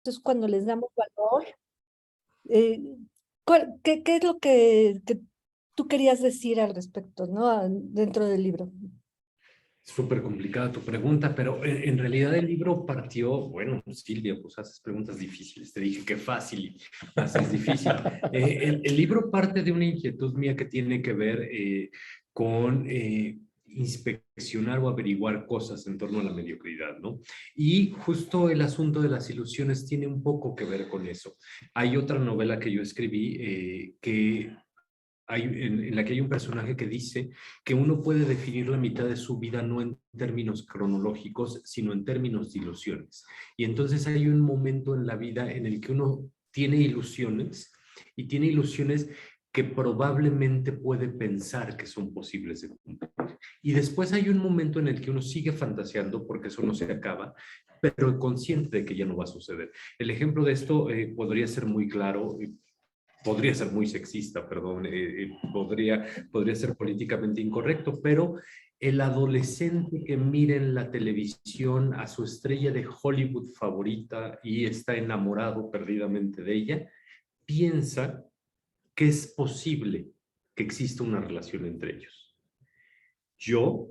es cuando les damos valor. Eh, ¿qué es lo que tú querías decir al respecto, ¿no? Dentro del libro. Súper complicada tu pregunta, pero en realidad el libro partió, bueno, Silvia, pues haces preguntas difíciles, te dije que fácil y haces difícil. El libro parte de una inquietud mía que tiene que ver con inspeccionar o averiguar cosas en torno a la mediocridad, ¿no? Y justo el asunto de las ilusiones tiene un poco que ver con eso. Hay otra novela que yo escribí en la que hay un personaje que dice que uno puede definir la mitad de su vida no en términos cronológicos, sino en términos de ilusiones. Y entonces hay un momento en la vida en el que uno tiene ilusiones y tiene ilusiones que probablemente puede pensar que son posibles de cumplir. Y después hay un momento en el que uno sigue fantaseando porque eso no se acaba, pero consciente de que ya no va a suceder. El ejemplo de esto podría ser muy claro, podría ser muy sexista, perdón, podría ser políticamente incorrecto, pero el adolescente que mira en la televisión a su estrella de Hollywood favorita y está enamorado perdidamente de ella, piensa que es posible que exista una relación entre ellos. Yo,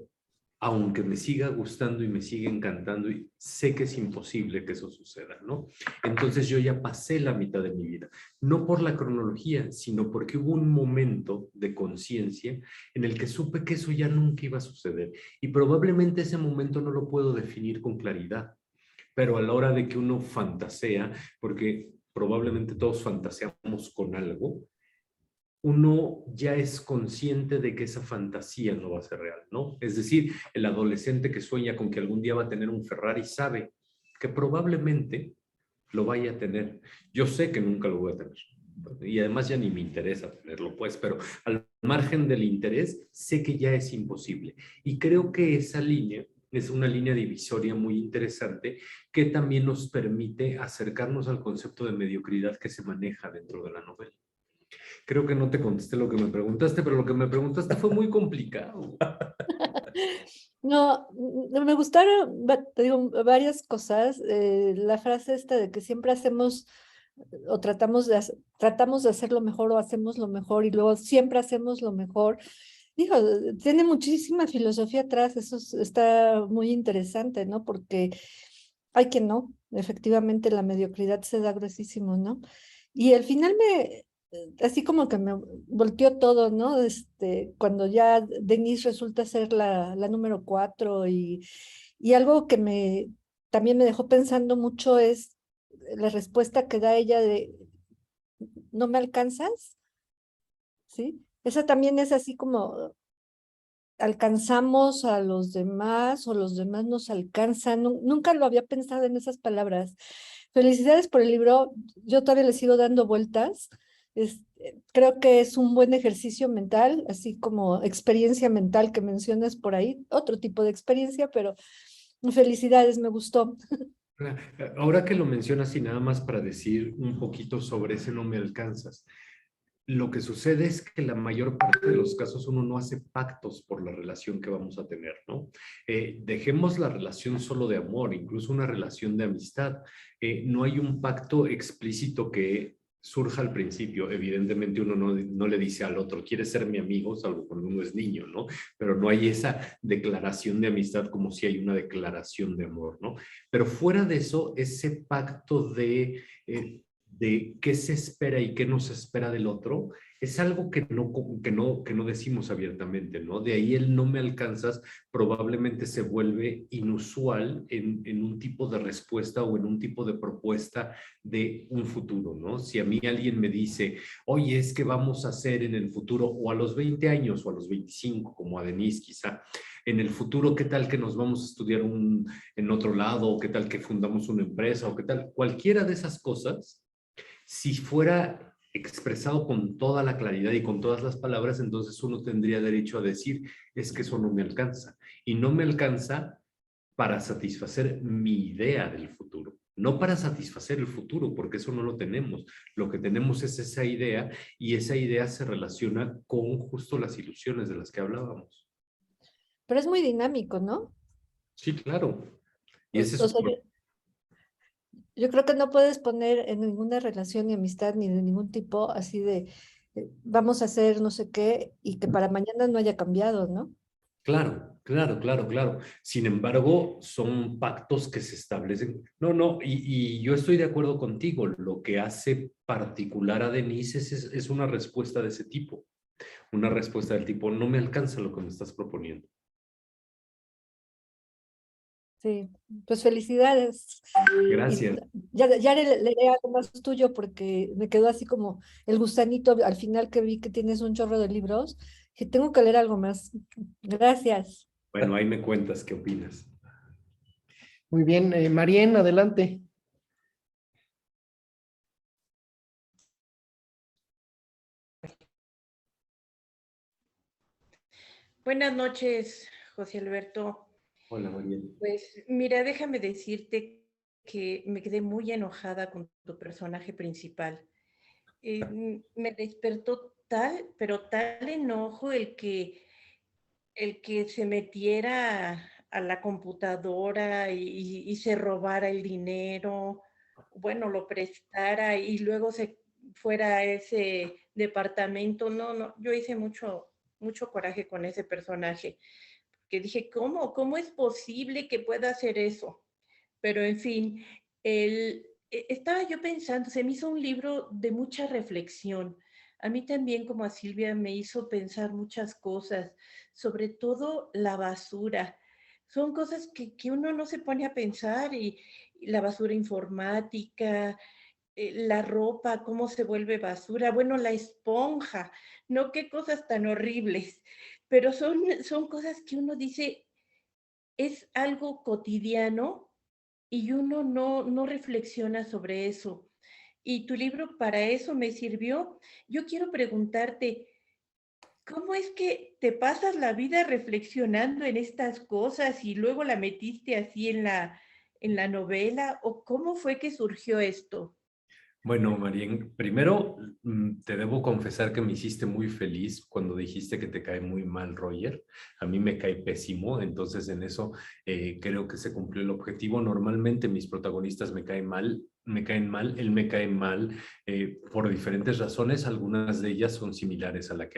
aunque me siga gustando y me siga encantando, y sé que es imposible que eso suceda, ¿no? Entonces yo ya pasé la mitad de mi vida, no por la cronología, sino porque hubo un momento de conciencia en el que supe que eso ya nunca iba a suceder. Y probablemente ese momento no lo puedo definir con claridad, pero a la hora de que uno fantasea, porque probablemente todos fantaseamos con algo, uno ya es consciente de que esa fantasía no va a ser real, ¿no? Es decir, el adolescente que sueña con que algún día va a tener un Ferrari sabe que probablemente lo vaya a tener. Yo sé que nunca lo voy a tener. Y además ya ni me interesa tenerlo, pues, pero al margen del interés, sé que ya es imposible. Y creo que esa línea es una línea divisoria muy interesante que también nos permite acercarnos al concepto de mediocridad que se maneja dentro de la novela. Creo que no te contesté lo que me preguntaste, pero lo que me preguntaste fue muy complicado. No, me gustaron, te digo, varias cosas. La frase esta de que siempre hacemos o tratamos de hacer lo mejor o hacemos lo mejor y luego siempre hacemos lo mejor. Digo, tiene muchísima filosofía atrás, está muy interesante, ¿no? Porque hay que no, efectivamente la mediocridad se da gruesísimo, ¿no? Y al final así como que me volteó todo, ¿no? Cuando ya Denise resulta ser la número 4 y algo que también me dejó pensando mucho es la respuesta que da ella de, ¿no me alcanzas? ¿Sí? Esa también es así como, ¿alcanzamos a los demás o los demás nos alcanzan? Nunca lo había pensado en esas palabras. Felicidades por el libro. Yo todavía le sigo dando vueltas. Creo que es un buen ejercicio mental, así como experiencia mental que mencionas por ahí, otro tipo de experiencia, pero felicidades, me gustó. Ahora que lo mencionas y nada más para decir un poquito sobre ese no me alcanzas. Lo que sucede es que la mayor parte de los casos uno no hace pactos por la relación que vamos a tener, ¿no? Dejemos la relación solo de amor, incluso una relación de amistad. No hay un pacto explícito que surja al principio. Evidentemente uno no le dice al otro, ¿quieres ser mi amigo? Salvo cuando uno es niño, ¿no? Pero no hay esa declaración de amistad como si hay una declaración de amor, ¿no? Pero fuera de eso, ese pacto de qué se espera y qué no se espera del otro, es algo que no decimos abiertamente, ¿no? De ahí el no me alcanzas probablemente se vuelve inusual en un tipo de respuesta o en un tipo de propuesta de un futuro, ¿no? Si a mí alguien me dice, oye, es que vamos a hacer en el futuro, o a los 20 años o a los 25, como a Denise quizá, en el futuro, ¿qué tal que nos vamos a estudiar en otro lado? ¿O qué tal que fundamos una empresa? ¿O qué tal? Cualquiera de esas cosas si fuera expresado con toda la claridad y con todas las palabras, entonces uno tendría derecho a decir, es que eso no me alcanza. Y no me alcanza para satisfacer mi idea del futuro, no para satisfacer el futuro, porque eso no lo tenemos. Lo que tenemos es esa idea y esa idea se relaciona con justo las ilusiones de las que hablábamos. Pero es muy dinámico, ¿no? Sí, claro. Y O, ese es o un sea, problema. Yo creo que no puedes poner en ninguna relación ni amistad ni de ningún tipo así de vamos a hacer no sé qué y que para mañana no haya cambiado, ¿no? Claro, claro, claro, claro. Sin embargo, son pactos que se establecen. No, no, y yo estoy de acuerdo contigo. Lo que hace particular a Denise es una respuesta de ese tipo. Una respuesta del tipo, no me alcanza lo que me estás proponiendo. Sí, pues felicidades. Y Gracias. ya leeré algo más tuyo porque me quedó así como el gusanito al final que vi que tienes un chorro de libros, que tengo que leer algo más. Gracias. Bueno, ahí me cuentas qué opinas. Muy bien, Marien, adelante. Buenas noches, José Alberto. Hola, María. Pues mira, déjame decirte que me quedé muy enojada con tu personaje principal. Me despertó tal, pero tal enojo el que se metiera a la computadora y se robara el dinero, bueno, lo prestara y luego se fuera a ese departamento. No, no, yo hice mucho coraje con ese personaje, que dije, ¿cómo? ¿Cómo es posible que pueda hacer eso? Pero en fin, estaba yo pensando, se me hizo un libro de mucha reflexión. A mí también, como a Silvia, me hizo pensar muchas cosas, sobre todo la basura. Son cosas que uno no se pone a pensar y la basura informática, la ropa, cómo se vuelve basura, bueno, la esponja, no qué cosas tan horribles, pero son cosas que uno dice, es algo cotidiano y uno no reflexiona sobre eso. Y tu libro para eso me sirvió. Yo quiero preguntarte, ¿cómo es que te pasas la vida reflexionando en estas cosas y luego la metiste así en en la novela? ¿O cómo fue que surgió esto? Bueno, Marien, primero te debo confesar que me hiciste muy feliz cuando dijiste que te cae muy mal Roger. A mí me cae pésimo, entonces en eso creo que se cumplió el objetivo. Normalmente mis protagonistas me caen mal, él me cae mal por diferentes razones. Algunas de ellas son similares a la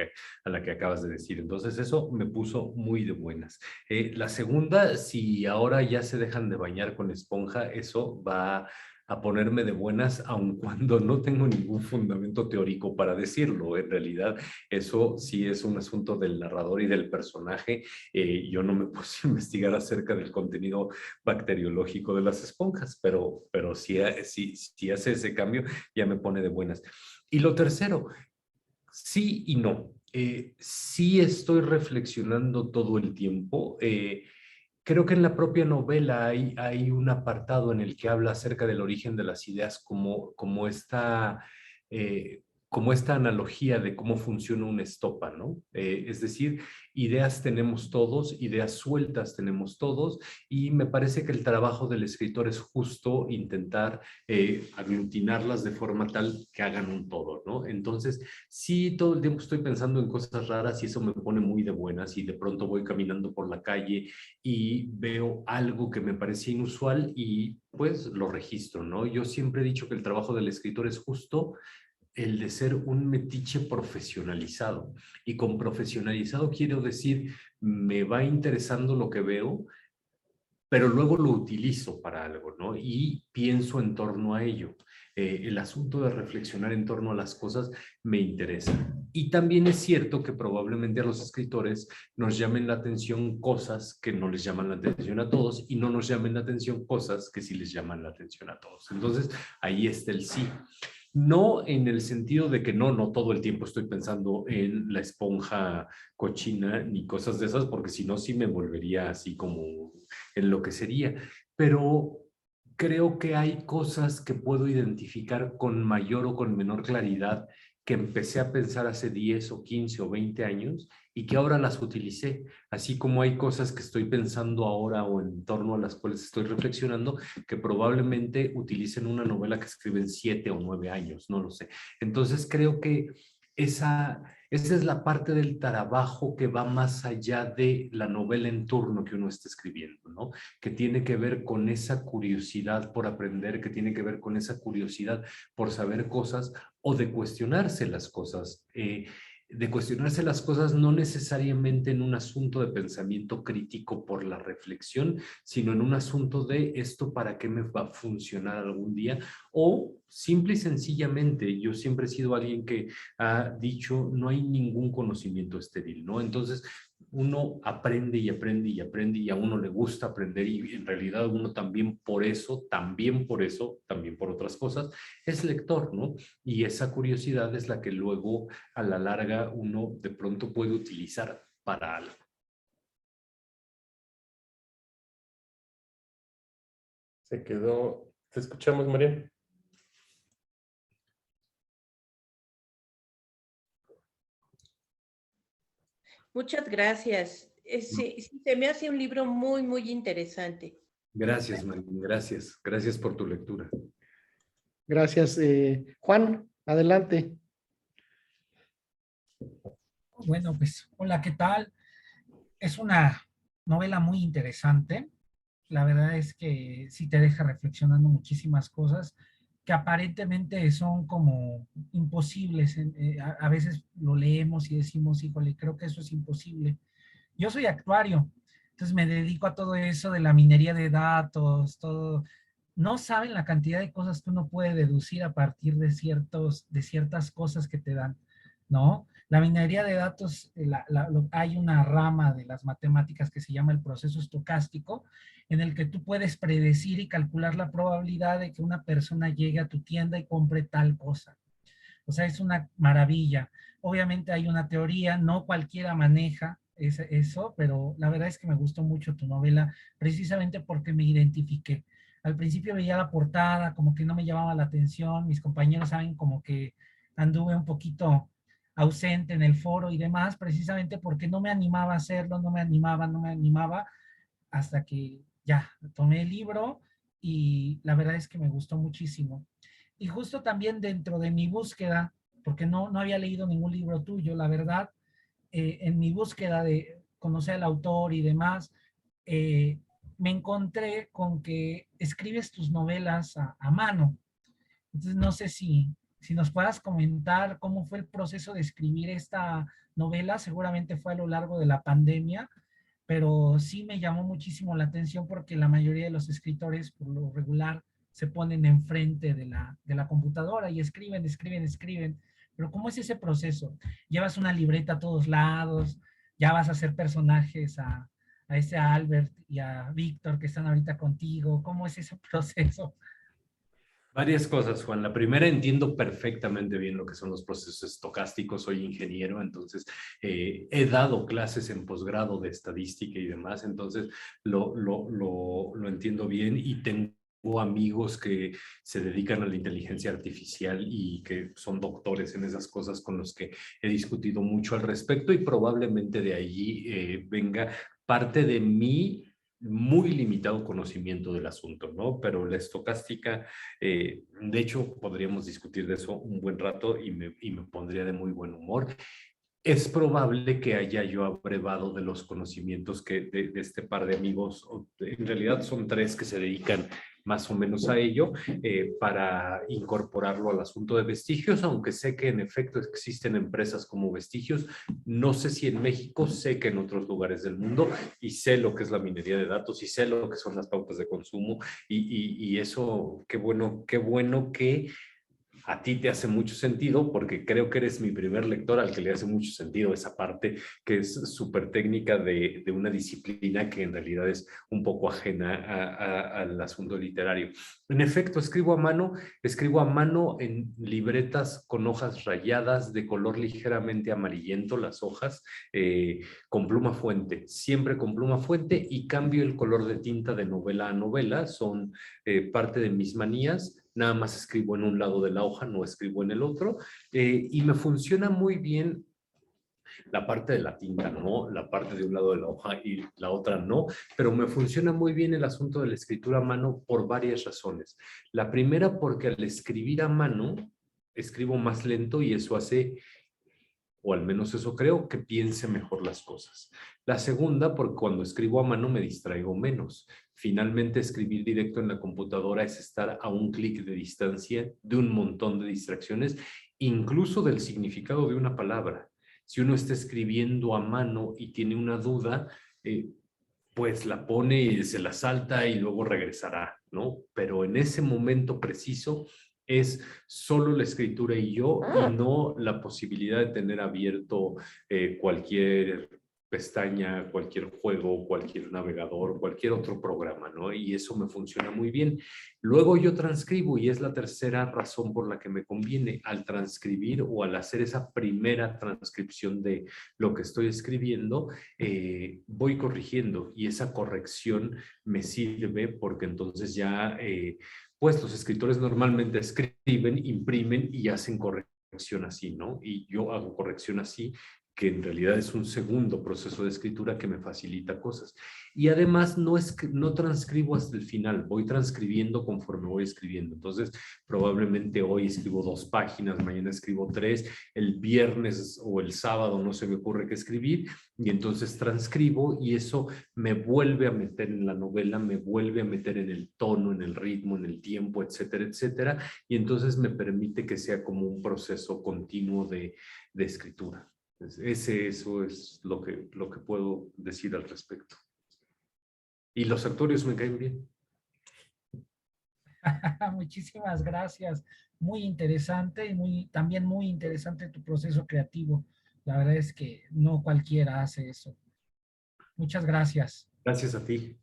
que acabas de decir. Entonces eso me puso muy de buenas. La segunda, si ahora ya se dejan de bañar con esponja, eso va a ponerme de buenas, aun cuando no tengo ningún fundamento teórico para decirlo. En realidad, eso sí es un asunto del narrador y del personaje. Yo no me puse a investigar acerca del contenido bacteriológico de las esponjas, pero si hace ese cambio, ya me pone de buenas. Y lo tercero, sí y no. Sí estoy reflexionando todo el tiempo. Creo que en la propia novela hay un apartado en el que habla acerca del origen de las ideas eh, como esta analogía de cómo funciona una estopa, ¿no? Es decir, ideas tenemos todos, ideas sueltas tenemos todos, y me parece que el trabajo del escritor es justo intentar aglutinarlas de forma tal que hagan un todo, ¿no? Entonces, sí, todo el tiempo estoy pensando en cosas raras y eso me pone muy de buenas, y de pronto voy caminando por la calle y veo algo que me parece inusual y pues lo registro, ¿no? Yo siempre he dicho que el trabajo del escritor es justo el de ser un metiche profesionalizado. Y con profesionalizado quiero decir, me va interesando lo que veo, pero luego lo utilizo para algo, ¿no? Y pienso en torno a ello. El asunto de reflexionar en torno a las cosas me interesa. Y también es cierto que probablemente a los escritores nos llamen la atención cosas que no les llaman la atención a todos, y no nos llamen la atención cosas que sí les llaman la atención a todos. Entonces, ahí está el sí. No en el sentido de que no todo el tiempo estoy pensando en la esponja cochina ni cosas de esas, porque si no, sí me volvería así como enloquecería. Pero creo que hay cosas que puedo identificar con mayor o con menor claridad que empecé a pensar hace 10 o 15 o 20 años y que ahora las utilicé, así como hay cosas que estoy pensando ahora o en torno a las cuales estoy reflexionando que probablemente utilicen una novela que escriben 7 o 9 años, no lo sé. Entonces creo que esa es la parte del trabajo que va más allá de la novela en turno que uno está escribiendo, ¿no? Que tiene que ver con esa curiosidad por aprender, que tiene que ver con esa curiosidad por saber cosas o de cuestionarse las cosas. De cuestionarse las cosas no necesariamente en un asunto de pensamiento crítico por la reflexión, sino en un asunto de esto para qué me va a funcionar algún día, o simple y sencillamente, yo siempre he sido alguien que ha dicho, no hay ningún conocimiento estéril, ¿no? Entonces, uno aprende y aprende y aprende y a uno le gusta aprender y en realidad uno también por eso, también por otras cosas, es lector, ¿no? Y esa curiosidad es la que luego a la larga uno de pronto puede utilizar para algo. Se quedó. ¿Te escuchamos, Marian? Muchas gracias. Sí, se me hace un libro muy, muy interesante. Gracias, Marín, gracias. Gracias por tu lectura. Gracias. Juan, adelante. Bueno, pues, hola, ¿qué tal? Es una novela muy interesante. La verdad es que sí te deja reflexionando muchísimas cosas que aparentemente son como imposibles. A veces lo leemos y decimos, híjole, creo que eso es imposible. Yo soy actuario, entonces me dedico a todo eso de la minería de datos, todo. No saben la cantidad de cosas que uno puede deducir a partir de ciertas cosas que te dan, ¿no? La minería de datos, hay una rama de las matemáticas que se llama el proceso estocástico, en el que tú puedes predecir y calcular la probabilidad de que una persona llegue a tu tienda y compre tal cosa. O sea, es una maravilla. Obviamente hay una teoría, no cualquiera maneja eso, pero la verdad es que me gustó mucho tu novela, precisamente porque me identifiqué. Al principio veía la portada, como que no me llamaba la atención, mis compañeros saben como que anduve un poquito ausente en el foro y demás, precisamente porque no me animaba a hacerlo, no me animaba, hasta que ya tomé el libro y la verdad es que me gustó muchísimo. Y justo también dentro de mi búsqueda, porque no había leído ningún libro tuyo, la verdad, en mi búsqueda de conocer al autor y demás, eh, me encontré con que escribes tus novelas a mano. Entonces, no sé si nos puedas comentar cómo fue el proceso de escribir esta novela. Seguramente fue a lo largo de la pandemia, pero sí me llamó muchísimo la atención porque la mayoría de los escritores, por lo regular, se ponen enfrente de la computadora y escriben, escriben, escriben. Pero ¿cómo es ese proceso? ¿Llevas una libreta a todos lados? ¿Ya vas a hacer personajes a ese Albert y a Víctor que están ahorita contigo? ¿Cómo es ese proceso? Varias cosas, Juan. La primera, entiendo perfectamente bien lo que son los procesos estocásticos. Soy ingeniero, entonces he dado clases en posgrado de estadística y demás, entonces lo entiendo bien y tengo amigos que se dedican a la inteligencia artificial y que son doctores en esas cosas con los que he discutido mucho al respecto y probablemente de allí venga parte de mi muy limitado conocimiento del asunto, ¿no? Pero la estocástica, de hecho, podríamos discutir de eso un buen rato y me pondría de muy buen humor. Es probable que haya yo abrevado de los conocimientos que de este par de amigos, en realidad son tres que se dedican más o menos a ello, para incorporarlo al asunto de vestigios, aunque sé que en efecto existen empresas como Vestigios, no sé si en México, sé que en otros lugares del mundo, y sé lo que es la minería de datos, y sé lo que son las pautas de consumo, y eso, qué bueno que a ti te hace mucho sentido, porque creo que eres mi primer lector al que le hace mucho sentido esa parte que es súper técnica de una disciplina que en realidad es un poco ajena al asunto literario. En efecto, escribo a mano en libretas con hojas rayadas de color ligeramente amarillento, las hojas, con pluma fuente, siempre con pluma fuente, y cambio el color de tinta de novela a novela, son parte de mis manías. Nada más escribo en un lado de la hoja, no escribo en el otro, y me funciona muy bien la parte de la tinta, ¿no? La parte de un lado de la hoja y la otra no, pero me funciona muy bien el asunto de la escritura a mano por varias razones. La primera, porque al escribir a mano, escribo más lento y eso hace o al menos eso creo, que piense mejor las cosas. La segunda, porque cuando escribo a mano me distraigo menos. Finalmente, escribir directo en la computadora es estar a un clic de distancia de un montón de distracciones, incluso del significado de una palabra. Si uno está escribiendo a mano y tiene una duda, pues la pone y se la salta y luego regresará, ¿no? Pero en ese momento preciso es solo la escritura y yo, y no la posibilidad de tener abierto cualquier pestaña, cualquier juego, cualquier navegador, cualquier otro programa, ¿no? Y eso me funciona muy bien. Luego yo transcribo, y es la tercera razón por la que me conviene. Al transcribir o al hacer esa primera transcripción de lo que estoy escribiendo, voy corrigiendo, y esa corrección me sirve porque entonces ya, pues los escritores normalmente escriben, imprimen y hacen corrección así, ¿no? Y yo hago corrección así, que en realidad es un segundo proceso de escritura que me facilita cosas. Y además no transcribo hasta el final, voy transcribiendo conforme voy escribiendo. Entonces, probablemente hoy escribo 2 páginas, mañana escribo 3, el viernes o el sábado no se me ocurre qué escribir, y entonces transcribo, y eso me vuelve a meter en la novela, me vuelve a meter en el tono, en el ritmo, en el tiempo, etcétera, etcétera, y entonces me permite que sea como un proceso continuo de escritura. Eso es lo que puedo decir al respecto. Y los actores me caen bien. Muchísimas gracias. Muy interesante y también muy interesante tu proceso creativo. La verdad es que no cualquiera hace eso. Muchas gracias. Gracias a ti.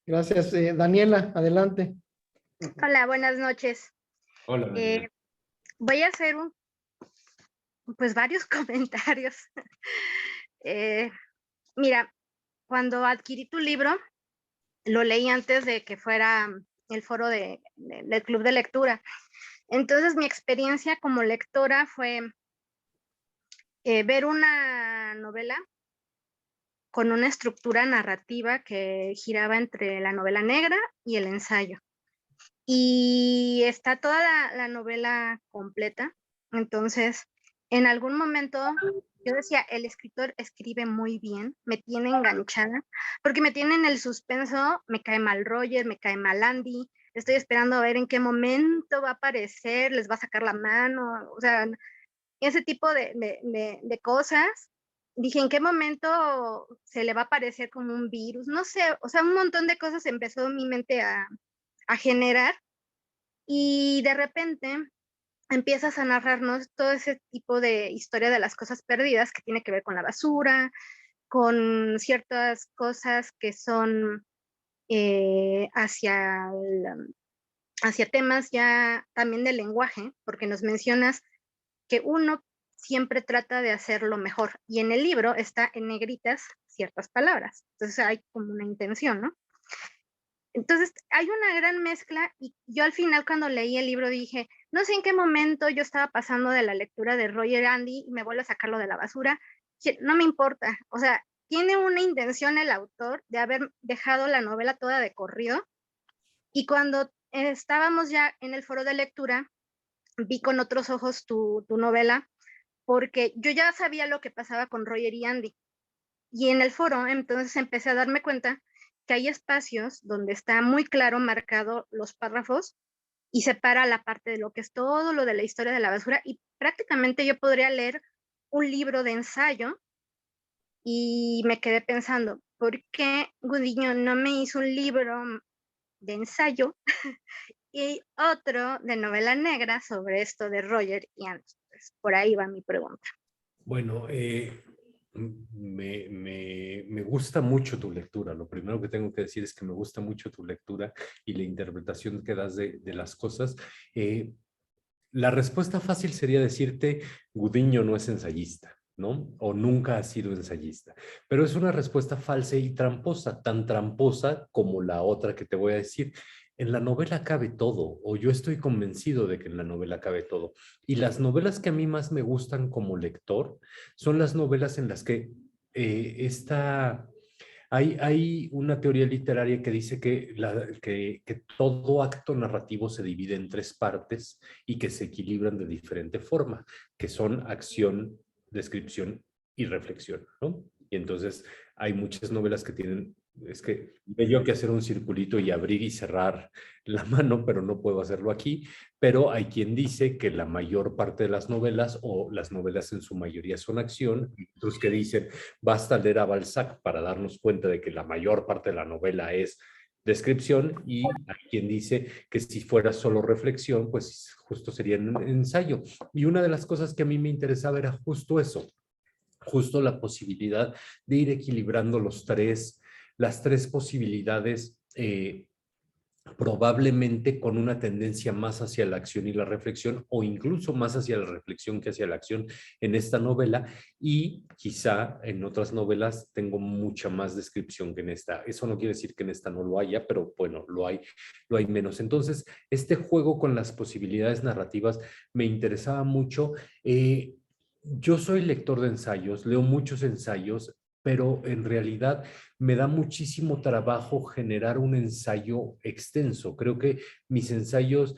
Gracias. Daniela, adelante. Hola, buenas noches. Hola, Daniela. Voy a hacer pues varios comentarios. Mira, cuando adquirí tu libro, lo leí antes de que fuera el foro del club de lectura. Entonces, mi experiencia como lectora fue ver una novela con una estructura narrativa que giraba entre la novela negra y el ensayo. Y está toda la novela completa. Entonces, en algún momento yo decía, el escritor escribe muy bien, me tiene enganchada, porque me tiene en el suspenso, me cae mal Roger, me cae mal Andy, estoy esperando a ver en qué momento va a aparecer, les va a sacar la mano, o sea, ese tipo de cosas. Dije, ¿en qué momento se le va a aparecer como un virus? No sé, o sea, un montón de cosas empezó mi mente a generar, y de repente empiezas a narrarnos todo ese tipo de historia de las cosas perdidas que tiene que ver con la basura, con ciertas cosas que son hacia temas ya también del lenguaje, porque nos mencionas que uno siempre trata de hacerlo mejor, y en el libro está en negritas ciertas palabras, entonces hay como una intención, ¿no? Entonces, hay una gran mezcla, y yo al final cuando leí el libro dije, no sé en qué momento yo estaba pasando de la lectura de Roger Andy y me vuelvo a sacarlo de la basura, no me importa, o sea, tiene una intención el autor de haber dejado la novela toda de corrido, y cuando estábamos ya en el foro de lectura, vi con otros ojos tu novela, porque yo ya sabía lo que pasaba con Roger y Andy, y en el foro entonces empecé a darme cuenta que hay espacios donde está muy claro marcado los párrafos y separa la parte de lo que es todo lo de la historia de la basura, y prácticamente yo podría leer un libro de ensayo, y me quedé pensando, ¿por qué Gudiño no me hizo un libro de ensayo y otro de novela negra sobre esto de Roger y Andy? Pues por ahí va mi pregunta. Bueno, me gusta mucho tu lectura. Lo primero que tengo que decir es que me gusta mucho tu lectura y la interpretación que das de las cosas. La respuesta fácil sería decirte, Gudiño no es ensayista, ¿no? O nunca ha sido ensayista. Pero es una respuesta falsa y tramposa, tan tramposa como la otra que te voy a decir. En la novela cabe todo, o yo estoy convencido de que en la novela cabe todo. Y las novelas que a mí más me gustan como lector son las novelas en las que Hay una teoría literaria que dice que todo acto narrativo se divide en 3 partes y que se equilibran de diferente forma, que son acción, descripción y reflexión, ¿no? Y entonces hay muchas novelas que tienen, es que yo que hacer un circulito y abrir y cerrar la mano, pero no puedo hacerlo aquí, pero hay quien dice que la mayor parte de las novelas, o las novelas en su mayoría son acción, y otros que dicen, basta leer a Balzac para darnos cuenta de que la mayor parte de la novela es descripción, y hay quien dice que si fuera solo reflexión, pues justo sería un ensayo. Y una de las cosas que a mí me interesaba era justo eso, justo la posibilidad de ir equilibrando las tres posibilidades, probablemente con una tendencia más hacia la acción y la reflexión, o incluso más hacia la reflexión que hacia la acción en esta novela, y quizá en otras novelas tengo mucha más descripción que en esta. Eso no quiere decir que en esta no lo haya, pero bueno, lo hay menos. Entonces, este juego con las posibilidades narrativas me interesaba mucho. Yo soy lector de ensayos, leo muchos ensayos, pero en realidad me da muchísimo trabajo generar un ensayo extenso. Creo que mis ensayos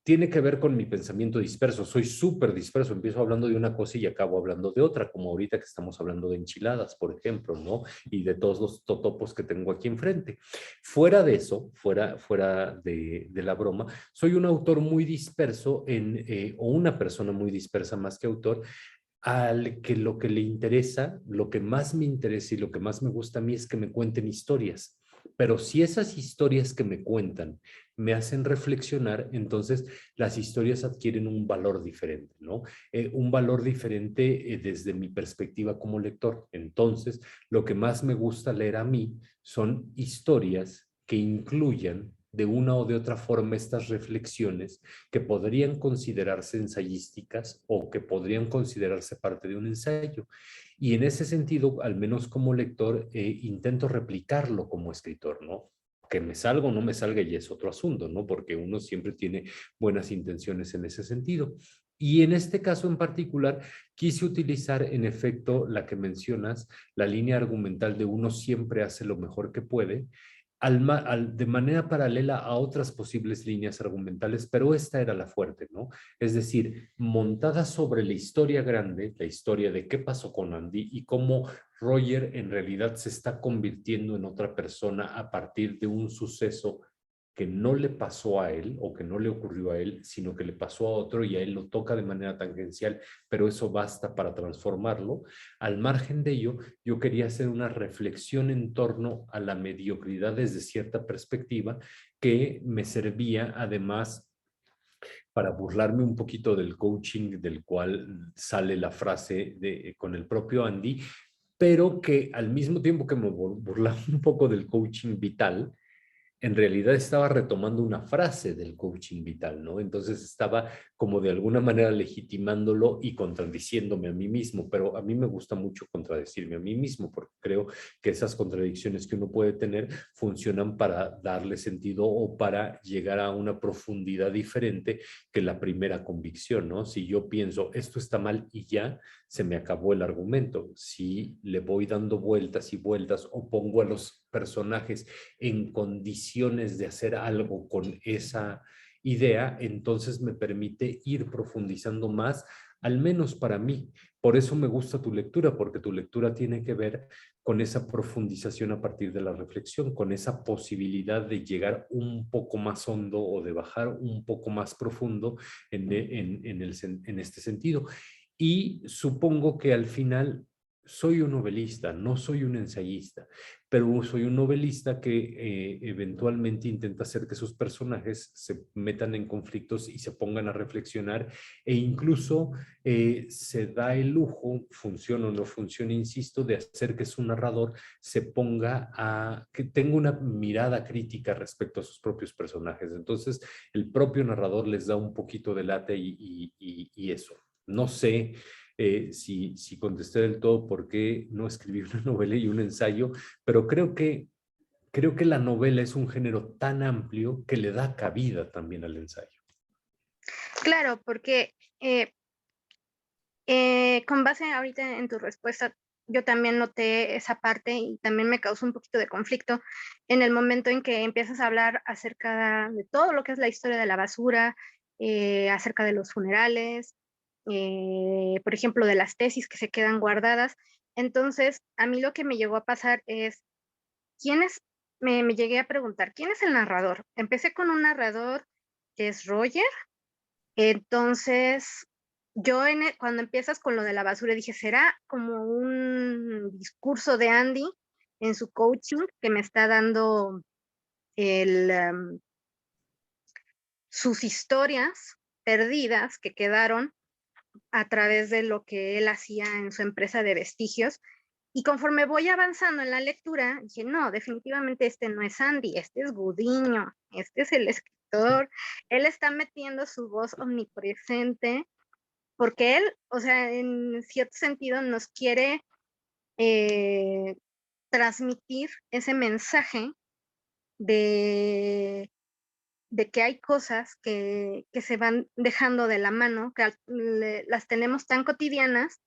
tiene que ver con mi pensamiento disperso. Soy súper disperso. Empiezo hablando de una cosa y acabo hablando de otra, como ahorita que estamos hablando de enchiladas, por ejemplo, ¿no? Y de todos los totopos que tengo aquí enfrente. Fuera de eso, fuera de la broma, soy un autor muy disperso o una persona muy dispersa más que autor, al que lo que le interesa, lo que más me interesa y lo que más me gusta a mí es que me cuenten historias. Pero si esas historias que me cuentan me hacen reflexionar, entonces las historias adquieren un valor diferente, ¿no? Un valor diferente desde mi perspectiva como lector. Entonces, lo que más me gusta leer a mí son historias que incluyan de una o de otra forma estas reflexiones que podrían considerarse ensayísticas o que podrían considerarse parte de un ensayo. Y en ese sentido, al menos como lector, intento replicarlo como escritor, ¿no? Que me salga o no me salga ya es otro asunto, ¿no? Porque uno siempre tiene buenas intenciones en ese sentido. Y en este caso en particular, quise utilizar en efecto la que mencionas, la línea argumental de uno siempre hace lo mejor que puede, de manera paralela a otras posibles líneas argumentales, pero esta era la fuerte, ¿no? Es decir, montada sobre la historia grande, la historia de qué pasó con Andy y cómo Roger en realidad se está convirtiendo en otra persona a partir de un suceso que no le pasó a él o que no le ocurrió a él, sino que le pasó a otro y a él lo toca de manera tangencial, pero eso basta para transformarlo. Al margen de ello, yo quería hacer una reflexión en torno a la mediocridad desde cierta perspectiva que me servía además para burlarme un poquito del coaching del cual sale la frase con el propio Andy, pero que al mismo tiempo que me burlaba un poco del coaching vital, en realidad estaba retomando una frase del coaching vital, ¿no? Entonces estaba como de alguna manera legitimándolo y contradiciéndome a mí mismo, pero a mí me gusta mucho contradecirme a mí mismo porque creo que esas contradicciones que uno puede tener funcionan para darle sentido o para llegar a una profundidad diferente que la primera convicción, ¿no? Si yo pienso esto está mal y ya, se me acabó el argumento. Si le voy dando vueltas y vueltas o pongo a los personajes en condiciones de hacer algo con esa idea, entonces me permite ir profundizando más, al menos para mí. Por eso me gusta tu lectura, porque tu lectura tiene que ver con esa profundización a partir de la reflexión, con esa posibilidad de llegar un poco más hondo o de bajar un poco más profundo en este sentido. Y supongo que al final soy un novelista, no soy un ensayista, pero soy un novelista que eventualmente intenta hacer que sus personajes se metan en conflictos y se pongan a reflexionar e incluso se da el lujo, funciona o no funciona, insisto, de hacer que su narrador se ponga que tenga una mirada crítica respecto a sus propios personajes. Entonces, el propio narrador les da un poquito de late y eso. No sé si contesté del todo por qué no escribí una novela y un ensayo, pero creo que la novela es un género tan amplio que le da cabida también al ensayo. Claro, porque con base ahorita en tu respuesta, yo también noté esa parte y también me causó un poquito de conflicto en el momento en que empiezas a hablar acerca de todo lo que es la historia de la basura, acerca de los funerales, por ejemplo, de las tesis que se quedan guardadas. Entonces, a mí lo que me llegó a pasar es, ¿quién es? Me llegué a preguntar, ¿quién es el narrador? Empecé con un narrador que es Roger. Entonces, yo cuando empiezas con lo de la basura dije, ¿será como un discurso de Andy en su coaching que me está dando sus historias perdidas que quedaron a través de lo que él hacía en su empresa de vestigios? Y conforme voy avanzando en la lectura, dije, no, definitivamente este no es Andy, este es Gudiño, este es el escritor, él está metiendo su voz omnipresente, porque él, o sea, en cierto sentido nos quiere transmitir ese mensaje de que hay cosas que se van dejando de la mano, que las tenemos tan cotidianas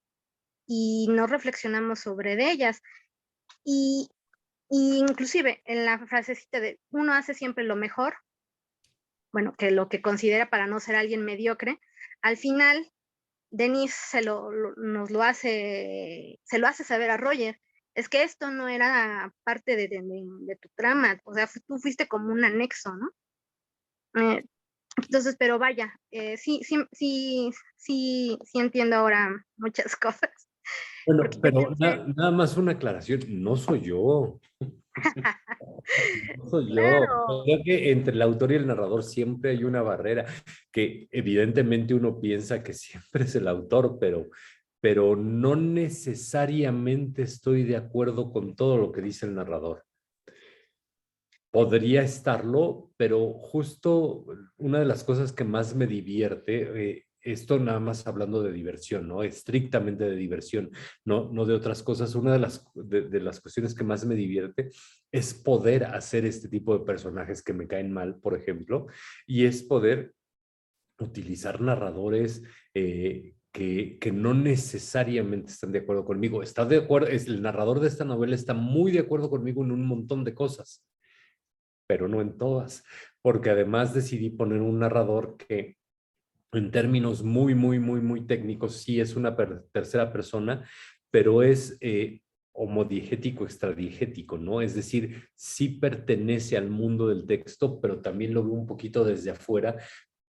y no reflexionamos sobre ellas. Y inclusive en la frasecita de uno hace siempre lo mejor, bueno, que lo que considera para no ser alguien mediocre, al final Denise nos lo hace, se lo hace saber a Roger. Es que esto no era parte de tu trama, o sea, tú fuiste como un anexo, ¿no? Entonces, pero vaya, sí entiendo ahora muchas cosas. Bueno, Porque yo pero pensé, nada más una aclaración, no soy yo. No soy yo. claro, Creo que entre el autor y el narrador siempre hay una barrera que evidentemente uno piensa que siempre es el autor, pero no necesariamente estoy de acuerdo con todo lo que dice el narrador. Podría estarlo, pero justo una de las cosas que más me divierte, esto nada más hablando de diversión, ¿no? Estrictamente de diversión, no de otras cosas. Una de las cuestiones que más me divierte es poder hacer este tipo de personajes que me caen mal, por ejemplo, y es poder utilizar narradores que no necesariamente están de acuerdo conmigo. Está de acuerdo, el narrador de esta novela está muy de acuerdo conmigo en un montón de cosas, pero no en todas, porque además decidí poner un narrador que en términos muy técnicos sí es una tercera persona, pero es homodiegético, extradiegético, ¿no? Es decir, sí pertenece al mundo del texto, pero también lo veo un poquito desde afuera,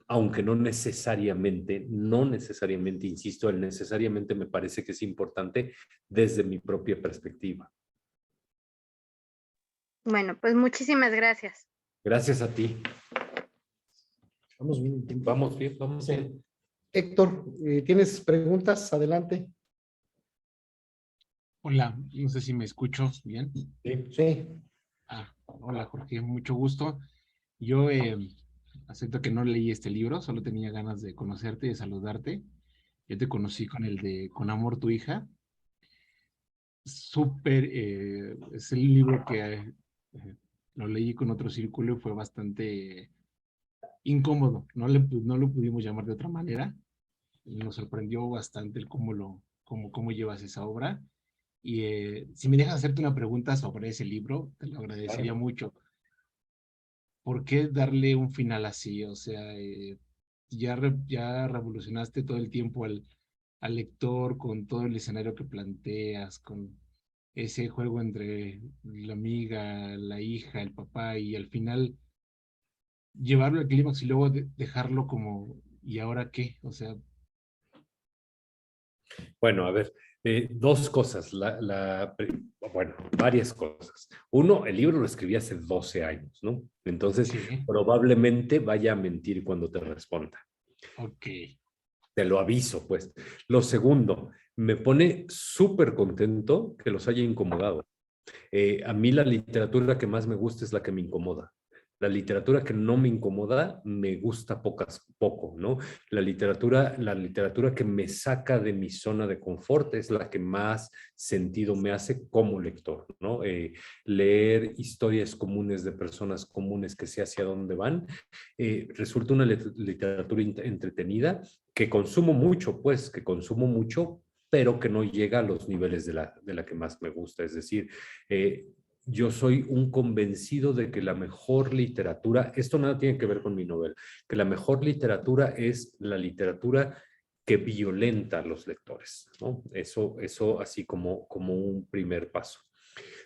aunque no necesariamente, insisto, el necesariamente me parece que es importante desde mi propia perspectiva. bueno, pues muchísimas gracias. Gracias a ti. Vamos bien. Vamos bien, vamos bien. Héctor, ¿tienes preguntas? Adelante. Hola, no sé si me escucho bien. Sí. Hola Jorge, mucho gusto. Yo acepto que no leí este libro, solo tenía ganas de conocerte y de saludarte. Yo te conocí con el de Con amor tu hija. Súper, es el libro que lo leí con otro círculo y fue bastante incómodo. No lo pudimos llamar de otra manera. Nos sorprendió bastante el cómo llevas esa obra. Y si me dejas hacerte una pregunta sobre ese libro, te lo agradecería mucho. ¿Por qué darle un final así? O sea, ya revolucionaste todo el tiempo al lector con todo el escenario que planteas, con ese juego entre la amiga, la hija, el papá, y al final llevarlo al clímax y luego dejarlo como, ¿y ahora qué? O sea, Bueno, a ver, dos cosas, bueno, varias cosas. Uno, el libro lo escribí hace 12 años, ¿no? Entonces, sí, probablemente vaya a mentir cuando te responda. ok. Te lo aviso, pues. Lo segundo, me pone súper contento que los haya incomodado. A mí la literatura que más me gusta es la que me incomoda. La literatura que no me incomoda me gusta poco, ¿no? La literatura que me saca de mi zona de confort es la que más sentido me hace como lector, ¿no? Leer historias comunes de personas comunes que sé hacia dónde van, resulta una literatura entretenida que consumo mucho, pero que no llega a los niveles de la que más me gusta. Es decir, yo soy un convencido de que la mejor literatura, esto nada tiene que ver con mi novela, que la mejor literatura es la literatura que violenta a los lectores, ¿no? Eso así como un primer paso.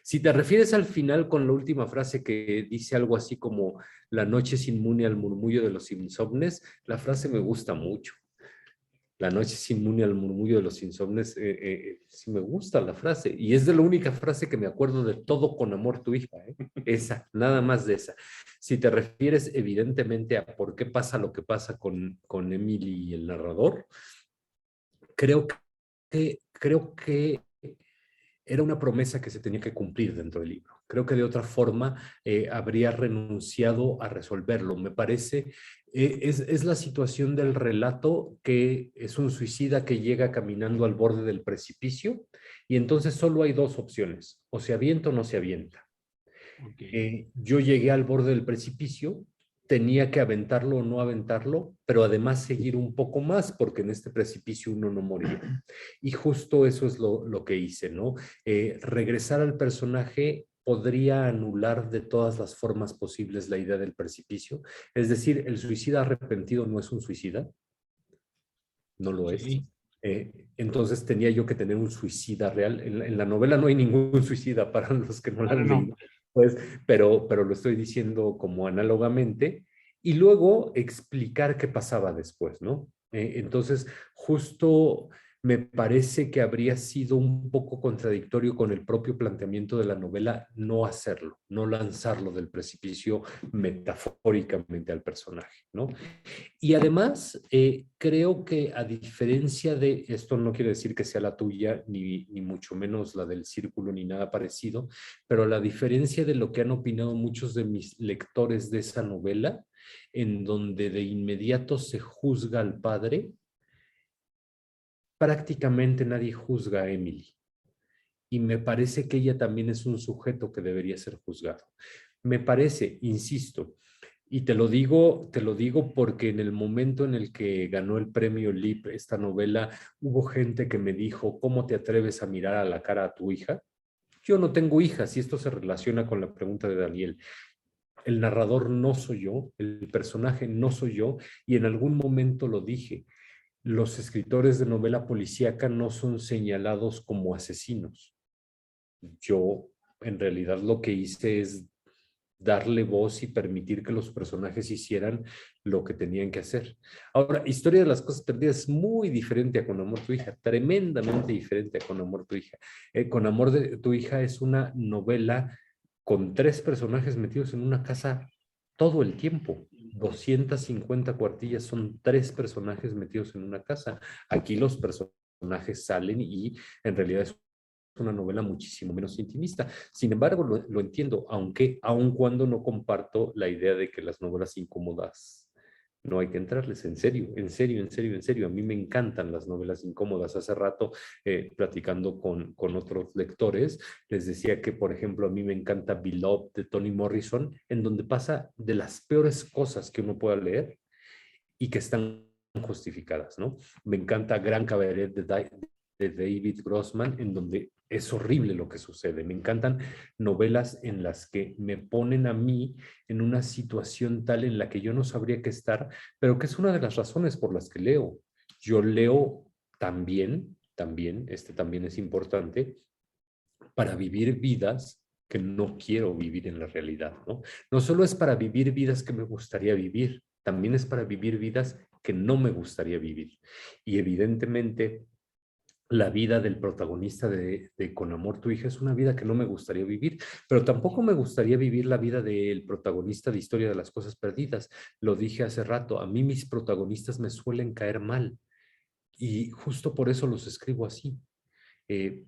Si te refieres al final con la última frase que dice algo así como la noche es inmune al murmullo de los insomnes, la frase me gusta mucho. La noche es inmune al murmullo de los insomnes, sí me gusta la frase. Y es de la única frase que me acuerdo de todo Con amor tu hija, ¿eh? Esa, nada más de esa. Si te refieres evidentemente a por qué pasa lo que pasa con Emily y el narrador, creo que era una promesa que se tenía que cumplir dentro del libro. Creo que de otra forma habría renunciado a resolverlo. Me parece, es la situación del relato que es un suicida que llega caminando al borde del precipicio y entonces solo hay dos opciones, o se avienta o no se avienta. Yo llegué al borde del precipicio, tenía que aventarlo o no aventarlo, pero además seguir un poco más, porque en este precipicio uno no moría. Y justo eso es lo que hice, ¿no? Regresar al personaje podría anular de todas las formas posibles la idea del precipicio. Es decir, el suicida arrepentido no es un suicida, no lo es. Entonces tenía yo que tener un suicida real. En la novela no hay ningún suicida para los que no la han leído. Pues, pero lo estoy diciendo como análogamente, y luego explicar qué pasaba después, ¿no? Entonces, justo me parece que habría sido un poco contradictorio con el propio planteamiento de la novela no hacerlo, no lanzarlo del precipicio metafóricamente al personaje, ¿no? Y además, creo que a diferencia de, esto no quiere decir que sea la tuya, ni mucho menos la del círculo, ni nada parecido, pero a la diferencia de lo que han opinado muchos de mis lectores de esa novela, en donde de inmediato se juzga al padre, prácticamente nadie juzga a Emily. Y me parece que ella también es un sujeto que debería ser juzgado. Me parece, insisto, y te lo digo porque en el momento en el que ganó el premio LIP esta novela, hubo gente que me dijo, ¿cómo te atreves a mirar a la cara a tu hija? Yo no tengo hijas y esto se relaciona con la pregunta de Daniel. El narrador no soy yo, el personaje no soy yo, y en algún momento lo dije. Los escritores de novela policíaca no son señalados como asesinos. Yo en realidad lo que hice es darle voz y permitir que los personajes hicieran lo que tenían que hacer. Ahora, Historia de las Cosas Perdidas es muy diferente a Con amor tu hija, tremendamente diferente a Con amor tu hija. Con amor de tu hija es una novela con 3 personajes metidos en una casa todo el tiempo. 250 cuartillas son 3 personajes metidos en una casa. Aquí los personajes salen y en realidad es una novela muchísimo menos intimista. Sin embargo, lo entiendo, aun cuando no comparto la idea de que las novelas incómodas no hay que entrarles. En serio, en serio, en serio, en serio. A mí me encantan las novelas incómodas. Hace rato, platicando con otros lectores, les decía que, por ejemplo, a mí me encanta Beloved de Toni Morrison, en donde pasa de las peores cosas que uno pueda leer y que están justificadas, ¿no? Me encanta Gran Cabaret de David Grossman, en donde es horrible lo que sucede. Me encantan novelas en las que me ponen a mí en una situación tal en la que yo no sabría qué estar, pero que es una de las razones por las que leo. Yo leo también, este también es importante, para vivir vidas que no quiero vivir en la realidad, ¿no? No solo es para vivir vidas que me gustaría vivir, también es para vivir vidas que no me gustaría vivir. Y evidentemente, la vida del protagonista de Con amor tu hija es una vida que no me gustaría vivir, pero tampoco me gustaría vivir la vida del protagonista de Historia de las Cosas Perdidas. Lo dije hace rato, a mí mis protagonistas me suelen caer mal y justo por eso los escribo así.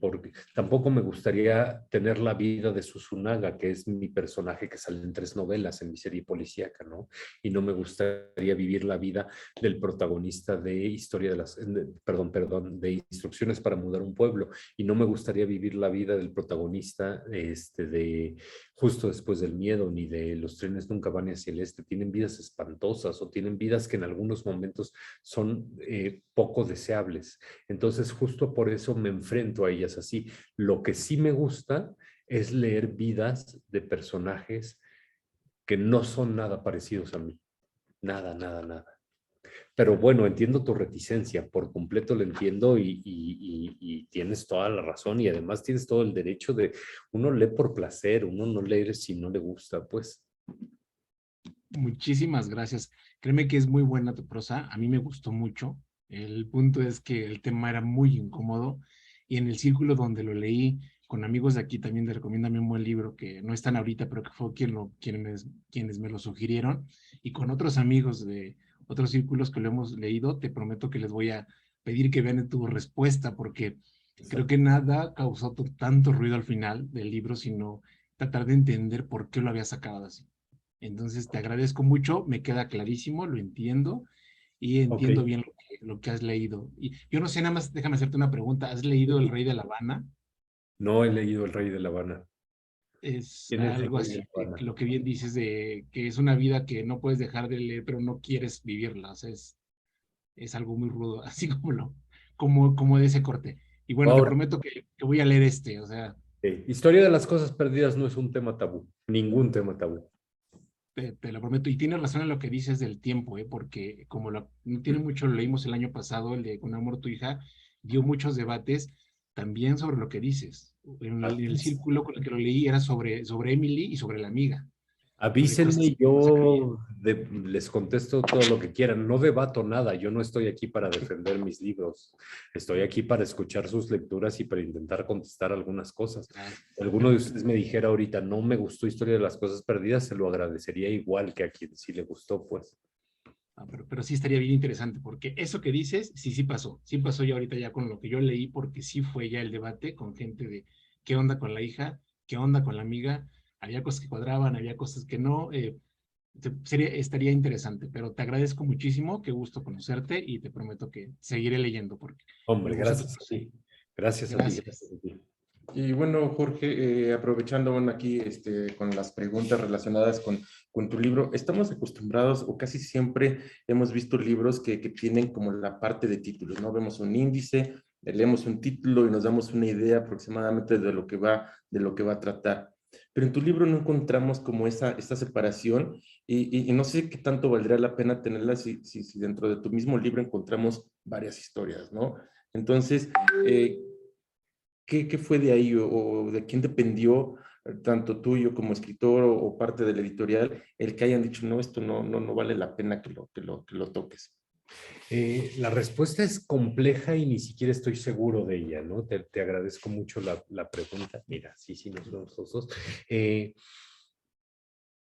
Porque tampoco me gustaría tener la vida de Susunaga, que es mi personaje que sale en 3 novelas en mi serie policíaca, ¿no? Y no me gustaría vivir la vida del protagonista de de Instrucciones para mudar un pueblo, y no me gustaría vivir la vida del protagonista de justo después del miedo, ni de Los trenes nunca van hacia el este. Tienen vidas espantosas o tienen vidas que en algunos momentos son poco deseables. Entonces, justo por eso me enfrento a ellas así. Lo que sí me gusta es leer vidas de personajes que no son nada parecidos a mí. Nada, nada, nada. Pero bueno, entiendo tu reticencia, por completo lo entiendo y tienes toda la razón y además tienes todo el derecho de, uno lee por placer, uno no lee si no le gusta, pues. Muchísimas gracias. Créeme que es muy buena tu prosa, a mí me gustó mucho. El punto es que el tema era muy incómodo y en el círculo donde lo leí con amigos de aquí también te recomiendo un buen libro que no están ahorita, pero que fue quienes me lo sugirieron, y con otros amigos de otros círculos que lo hemos leído, te prometo que les voy a pedir que vean tu respuesta porque creo que nada causó tanto ruido al final del libro, sino tratar de entender por qué lo había sacado así. Entonces te agradezco mucho, me queda clarísimo, lo entiendo y Ok. entiendo bien lo que has leído. Y yo no sé, nada más déjame hacerte una pregunta. ¿Has leído El Rey de La Habana? No he leído El Rey de La Habana. Es ¿Quién es El algo Rey de así, La Habana? lo que bien dices de que es una vida que no puedes dejar de leer, pero no quieres vivirla. O sea, es algo muy rudo, así como de ese corte. Y bueno, te Ahora, prometo que voy a leer este, o sea, Historia de las cosas perdidas no es un tema tabú, ningún tema tabú. te lo prometo. Y tienes razón en lo que dices del tiempo, porque como no tiene mucho, lo leímos el año pasado, el de Con amor tu hija, dio muchos debates también sobre lo que dices. En el círculo con el que lo leí era sobre Emily y sobre la amiga, sobre cosas Avísenme, que no se creían. les contesto todo lo que quieran. No debato nada. Yo no estoy aquí para defender mis libros. Estoy aquí para escuchar sus lecturas y para intentar contestar algunas cosas. Gracias. Si alguno de ustedes me dijera ahorita, no me gustó Historia de las cosas perdidas, se lo agradecería igual que a quien sí le gustó, pues. Pero sí estaría bien interesante, porque eso que dices, sí pasó. Sí pasó ya ahorita ya con lo que yo leí, porque sí fue ya el debate con gente de qué onda con la hija, qué onda con la amiga. Había cosas que cuadraban, había cosas que no. Estaría interesante, pero te agradezco muchísimo, qué gusto conocerte y te prometo que seguiré leyendo porque me Hombre, gusta tu gracias a prosa. ti. Gracias a ti. Gracias. Gracias a ti. Y bueno, Jorge, aprovechando bueno, aquí con las preguntas relacionadas con tu libro, estamos acostumbrados o casi siempre hemos visto libros que tienen como la parte de títulos, ¿no? Vemos un índice, leemos un título y nos damos una idea aproximadamente de lo que va a tratar. Pero en tu libro no encontramos como esta separación y no sé qué tanto valdría la pena tenerla si dentro de tu mismo libro encontramos varias historias, ¿no? Entonces, ¿qué fue de ahí o de quién dependió, tanto tuyo como escritor o parte del editorial, el que hayan dicho, no, esto no vale la pena que lo toques? La respuesta es compleja y ni siquiera estoy seguro de ella, ¿no? Te agradezco mucho la pregunta. Mira, sí, nos vemos los dos.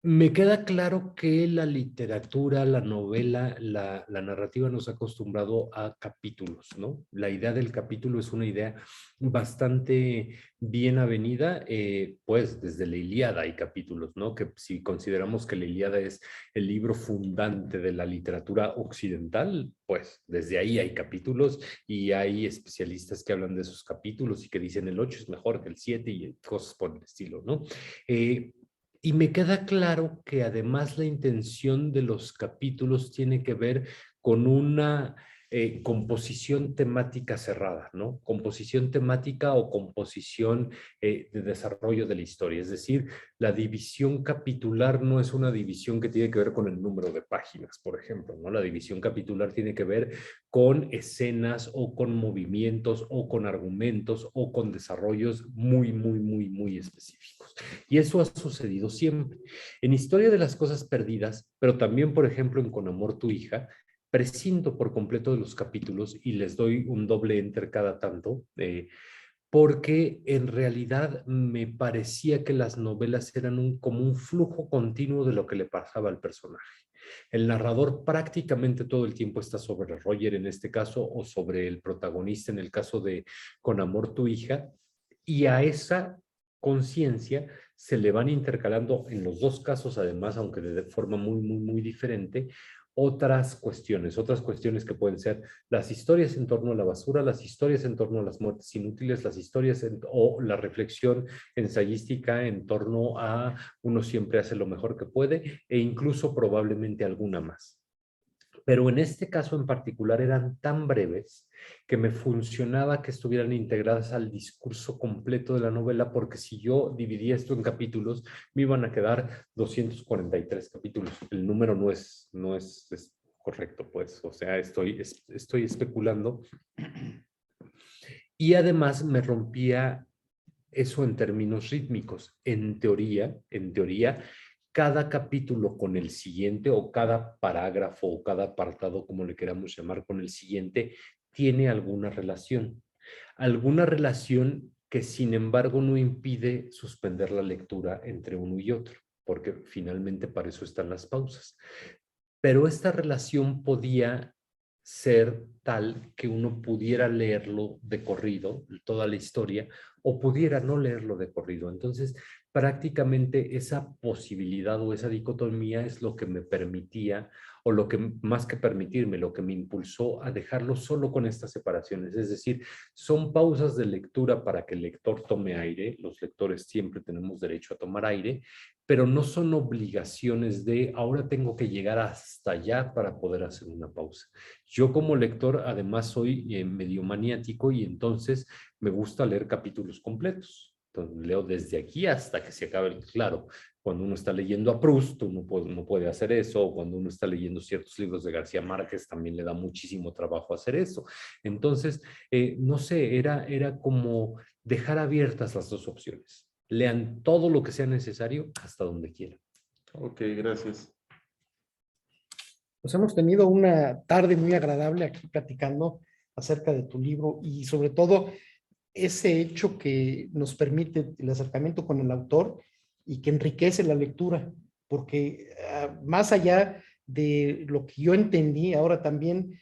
Me queda claro que la literatura, la novela, la narrativa nos ha acostumbrado a capítulos, ¿no? La idea del capítulo es una idea bastante bien avenida, pues desde la Ilíada hay capítulos, ¿no? Que si consideramos que la Ilíada es el libro fundante de la literatura occidental, pues desde ahí hay capítulos y hay especialistas que hablan de esos capítulos y que dicen el 8 es mejor que el 7 y cosas por el estilo, ¿no? Y me queda claro que además la intención de los capítulos tiene que ver con una composición temática cerrada, ¿no? Composición temática o composición de desarrollo de la historia. Es decir, la división capitular no es una división que tiene que ver con el número de páginas, por ejemplo, ¿no? La división capitular tiene que ver con escenas o con movimientos o con argumentos o con desarrollos muy específicos. Y eso ha sucedido siempre. En Historia de las Cosas Perdidas, pero también, por ejemplo, en Con Amor tu hija, prescindo por completo de los capítulos y les doy un doble enter cada tanto, porque en realidad me parecía que las novelas eran como un flujo continuo de lo que le pasaba al personaje. El narrador prácticamente todo el tiempo está sobre Roger en este caso o sobre el protagonista en el caso de Con Amor tu hija, y a esa conciencia se le van intercalando en los dos casos, además, aunque de forma muy diferente, otras cuestiones que pueden ser las historias en torno a la basura, las historias en torno a las muertes inútiles, las historias o la reflexión ensayística en torno a uno siempre hace lo mejor que puede e incluso probablemente alguna más. Pero en este caso en particular eran tan breves que me funcionaba que estuvieran integradas al discurso completo de la novela, porque si yo dividía esto en capítulos, me iban a quedar 243 capítulos. El número no es correcto, pues, o sea, estoy especulando. Y además me rompía eso en términos rítmicos. En teoría, cada capítulo con el siguiente o cada parágrafo o cada apartado, como le queramos llamar, con el siguiente, tiene alguna relación que sin embargo no impide suspender la lectura entre uno y otro, porque finalmente para eso están las pausas. Pero esta relación podía ser tal que uno pudiera leerlo de corrido, toda la historia, o pudiera no leerlo de corrido. Entonces, prácticamente esa posibilidad o esa dicotomía es lo que me permitía, o lo que más que permitirme, lo que me impulsó a dejarlo solo con estas separaciones. Es decir, son pausas de lectura para que el lector tome aire. Los lectores siempre tenemos derecho a tomar aire, pero no son obligaciones de ahora tengo que llegar hasta allá para poder hacer una pausa. Yo como lector además soy medio maniático y entonces me gusta leer capítulos completos. Entonces leo desde aquí hasta que se acabe el claro. Cuando uno está leyendo a Proust, uno puede hacer eso, o cuando uno está leyendo ciertos libros de García Márquez, también le da muchísimo trabajo hacer eso. Entonces, no sé, era como dejar abiertas las dos opciones. Lean todo lo que sea necesario hasta donde quieran. Ok, gracias. Pues hemos tenido una tarde muy agradable aquí platicando acerca de tu libro y sobre todo ese hecho que nos permite el acercamiento con el autor y que enriquece la lectura, porque más allá de lo que yo entendí, ahora también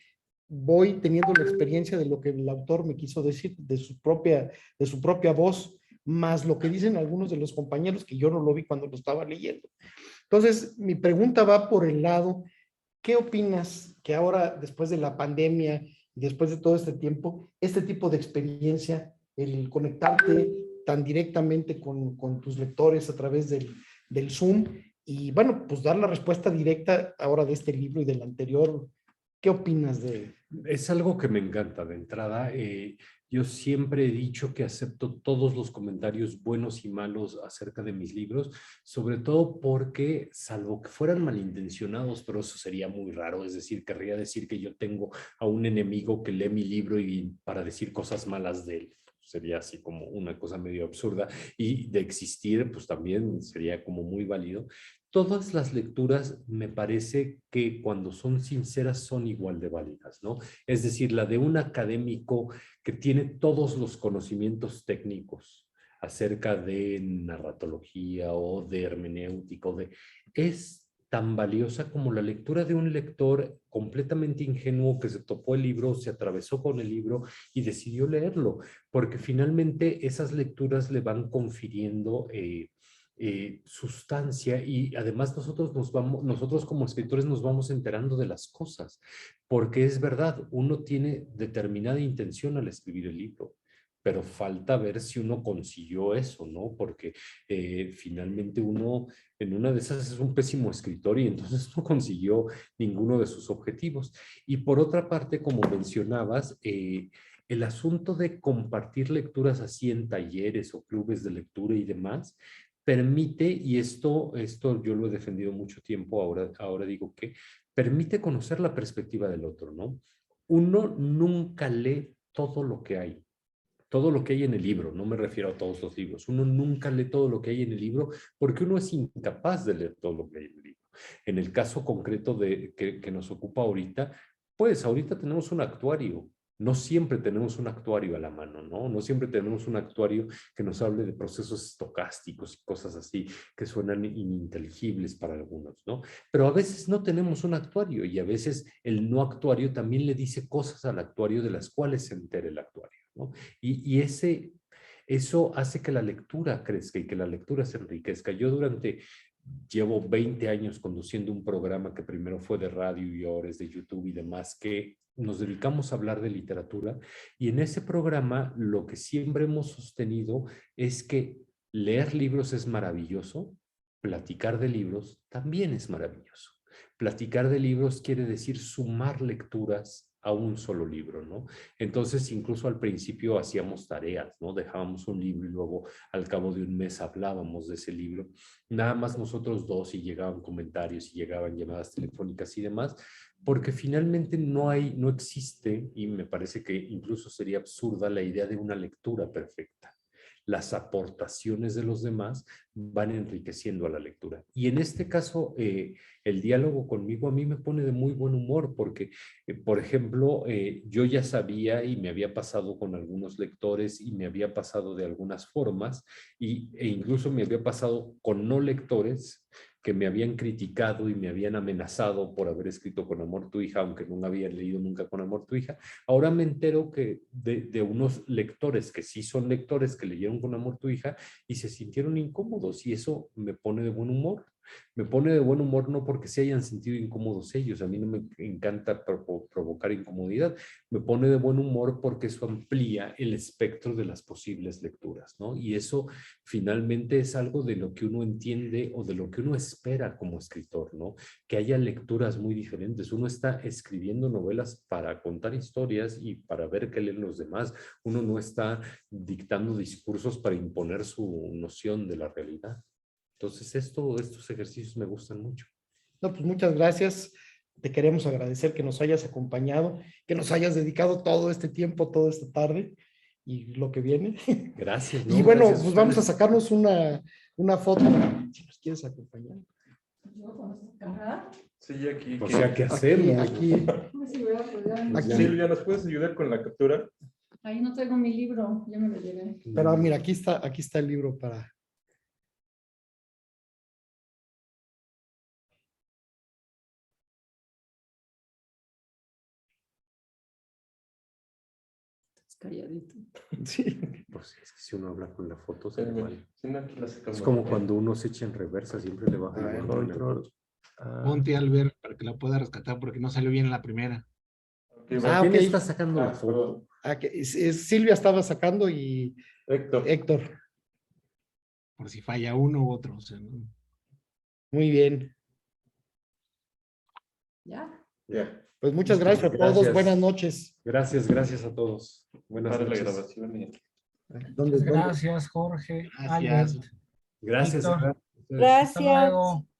voy teniendo la experiencia de lo que el autor me quiso decir, de su propia voz, más lo que dicen algunos de los compañeros que yo no lo vi cuando lo estaba leyendo. Entonces, mi pregunta va por el lado, ¿qué opinas que ahora, después de la pandemia y después de todo este tiempo, este tipo de experiencia, el conectarte tan directamente con tus lectores a través del Zoom y, bueno, pues dar la respuesta directa ahora de este libro y del anterior? ¿Qué opinas de...? Es algo que me encanta de entrada. Yo siempre he dicho que acepto todos los comentarios buenos y malos acerca de mis libros, sobre todo porque, salvo que fueran malintencionados, pero eso sería muy raro, es decir, querría decir que yo tengo a un enemigo que lee mi libro y para decir cosas malas de él. Sería así como una cosa medio absurda, y de existir, pues también sería como muy válido. Todas las lecturas me parece que cuando son sinceras son igual de válidas, ¿no? Es decir, la de un académico que tiene todos los conocimientos técnicos acerca de narratología o de hermenéutica, es tan valiosa como la lectura de un lector completamente ingenuo que se topó el libro, se atravesó con el libro y decidió leerlo, porque finalmente esas lecturas le van confiriendo sustancia, y además nosotros como escritores nos vamos enterando de las cosas, porque es verdad, uno tiene determinada intención al escribir el libro, pero falta ver si uno consiguió eso, ¿no? Porque finalmente uno en una de esas es un pésimo escritor y entonces no consiguió ninguno de sus objetivos. Y por otra parte, como mencionabas, el asunto de compartir lecturas así en talleres o clubes de lectura y demás, permite, y esto yo lo he defendido mucho tiempo, ahora digo que permite conocer la perspectiva del otro, ¿no? Uno nunca lee todo lo que hay en el libro, no me refiero a todos los libros, uno nunca lee todo lo que hay en el libro porque uno es incapaz de leer todo lo que hay en el libro. En el caso concreto que nos ocupa ahorita, pues ahorita tenemos un actuario. No siempre tenemos un actuario a la mano, ¿no? No siempre tenemos un actuario que nos hable de procesos estocásticos y cosas así que suenan ininteligibles para algunos, ¿no? Pero a veces no tenemos un actuario y a veces el no actuario también le dice cosas al actuario de las cuales se entere el actuario, ¿no? Y eso hace que la lectura crezca y que la lectura se enriquezca. Yo durante llevo 20 años conduciendo un programa que primero fue de radio y ahora es de YouTube y demás, que nos dedicamos a hablar de literatura, y en ese programa lo que siempre hemos sostenido es que leer libros es maravilloso, platicar de libros también es maravilloso. Platicar de libros quiere decir sumar lecturas a un solo libro, ¿no? Entonces, incluso al principio hacíamos tareas, ¿no? Dejábamos un libro y luego al cabo de un mes hablábamos de ese libro. Nada más nosotros dos, y llegaban comentarios y llegaban llamadas telefónicas y demás, porque finalmente no existe, y me parece que incluso sería absurda la idea de una lectura perfecta. Las aportaciones de los demás van enriqueciendo a la lectura. Y en este caso, el diálogo conmigo a mí me pone de muy buen humor porque, por ejemplo, yo ya sabía y me había pasado con algunos lectores y me había pasado de algunas formas e incluso me había pasado con no lectores que me habían criticado y me habían amenazado por haber escrito Con amor tu hija, aunque no había leído nunca Con amor tu hija. Ahora me entero que de unos lectores que sí son lectores que leyeron Con amor tu hija y se sintieron incómodos, y eso me pone de buen humor. Me pone de buen humor no porque se hayan sentido incómodos ellos, a mí no me encanta provocar incomodidad, me pone de buen humor porque eso amplía el espectro de las posibles lecturas, ¿no? Y eso finalmente es algo de lo que uno entiende o de lo que uno espera como escritor, ¿no? Que haya lecturas muy diferentes. Uno está escribiendo novelas para contar historias y para ver qué leen los demás. Uno no está dictando discursos para imponer su noción de la realidad. Entonces, estos ejercicios me gustan mucho. No, pues muchas gracias. Te queremos agradecer que nos hayas acompañado, que nos hayas dedicado todo este tiempo, toda esta tarde y lo que viene. Gracias. Y bueno, gracias pues vamos a ustedes. sacarnos una foto, si nos quieres acompañar. Sí, aquí. O sea, ¿qué hacemos? Aquí. Silvia, ¿nos puedes ayudar con la captura? Ahí no tengo mi libro, ya me lo llevé. Pero mira, aquí está el libro para... Calladito. Sí. Pues es que si uno habla con la foto, se le va. Si no, aquí la sacamos. Es como cuando uno se echa en reversa, siempre le baja. A ver, el control. Ponte al ver para que la pueda rescatar porque no salió bien en la primera. Okay, ¿Quién ok. está sacando la foto? Silvia estaba sacando y Héctor. Por si falla uno u otro. O sea, ¿no? Muy bien. ¿Ya? Ya. Pues muchas Listo, gracias a todos. gracias. Buenas noches. Gracias a todos. Buenas Para la noches. grabación. ¿Dónde? Gracias, Jorge. Gracias. Albert. Gracias. Víctor. gracias. Gracias. Hasta luego.